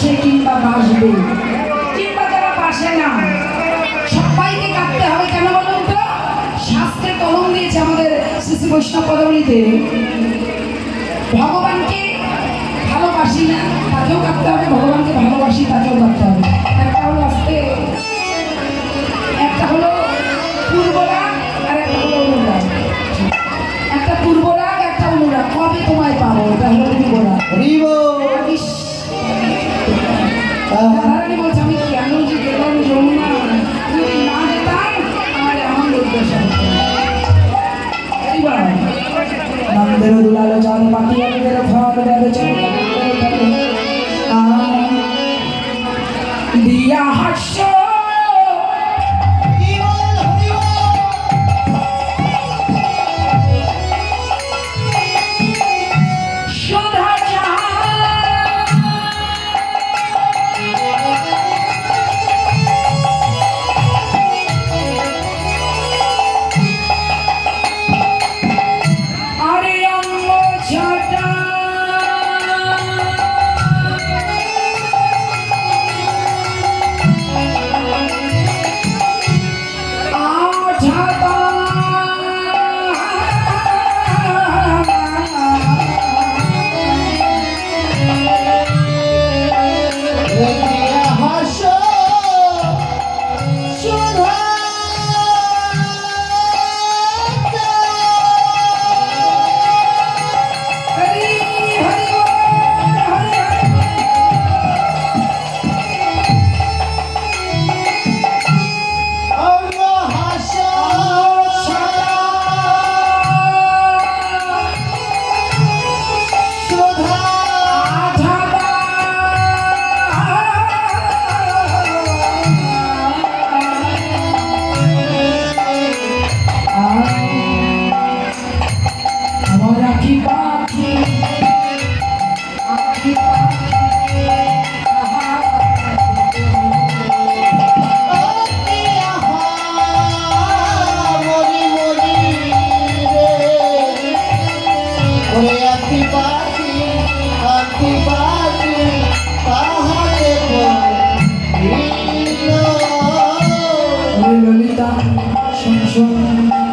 সে কিংবা বাসবে কিংবা যারা বাসে না, সবাইকে কাঁদতে হবে। কেন বলুন তো? শাস্ত্রে কলম দিয়েছে আমাদের শ্রী শ্রী বৈষ্ণব পদাবলীতে, ভগবানকে ভালোবাসি না তাকেও কাঁদতে হবে, ভগবানকে ভালোবাসি তাকেও কাঁদতে হবে। একটা হলো আসতে, একটা হলো পূর্বরাগ আর একটা হলো অনুরাগ। একটা পূর্বরাগ একটা অনুরাগ, কবে তোমায় পাবো, এটা হলো পূর্বরাগ। রাধারানী বলছে আমি কেন যে গেলাম যমুনা, যদি না যেতাম আমার এমন দুর্দশা হতো। এইবার নন্দের দুলাল জল পাখি আমাদের ঘর দিয়া হাস্য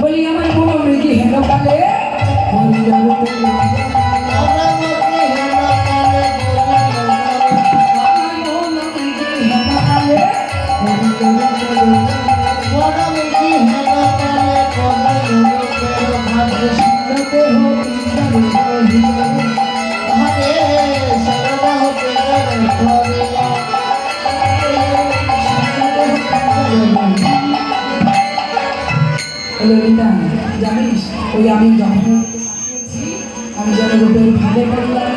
বলি আমার কোনো মৃগী হেন কালে ললিতা জানিস, ওই আমি যখন আমি যেন রূপের ভাগে পড়লাম,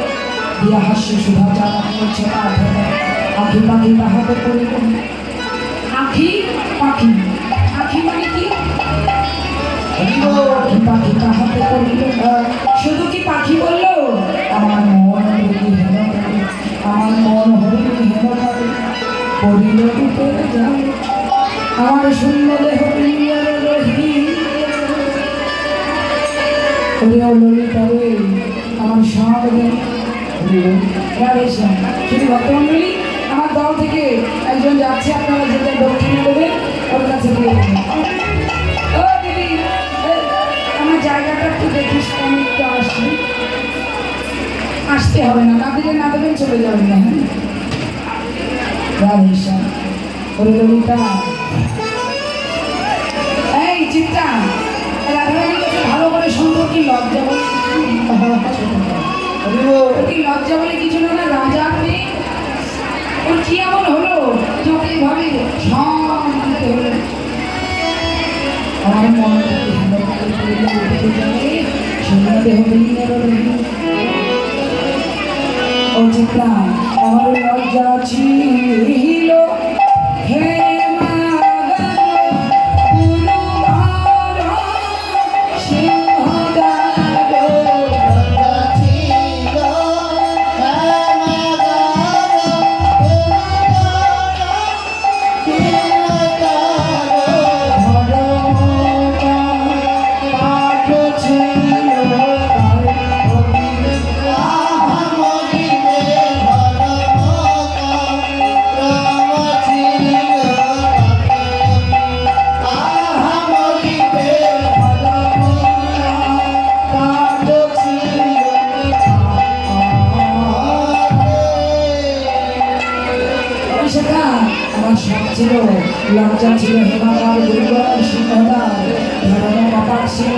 দিয়া হাস্য সুধা চালা করছে আখি পাখি তাহাতে পড়িল। আখি পাখি, আখি মানে কি? আখি পাখি তাহাতে পড়িল। শুধু কি পাখি বললো? আমার মন হরিণী হেন করে, আমার মন হরিণী হেন করে পড়িল রূপের জাল। আমার শূন্য দেহ প্রিয়ার রহি ললিতা রে, আমার সব শুধু ভক্তমন্ডলী আমার দল থেকে একজন যাচ্ছে, আপনারা যেটা দক্ষিণে দেবেন ওর কাছে দিয়ে দেবেন। ও দিদি, আমার জায়গাটা একটু দেখিস, আমি একটু আসছি। আসতে হবে না, না দিলে না দেবেন চলে যাবেন না। হ্যাঁ রাধেশা ওরে ললিতা, এই চিত্তা রাধারানীর কাছে ভালো করে সুন্দর কি লজ্জা বলে কি লজ্জা বলে কিছু না, রাজা মেয়ে ওর কি এমন হলো যত এইভাবে শান্তি হলো। আমার মন ও চিত্রা আমার লজ্জা ছিল হে ছিল, লজ্জা ছিল হেমাকার দুর্গর সিংহদার ধর্ম কপাট ছিল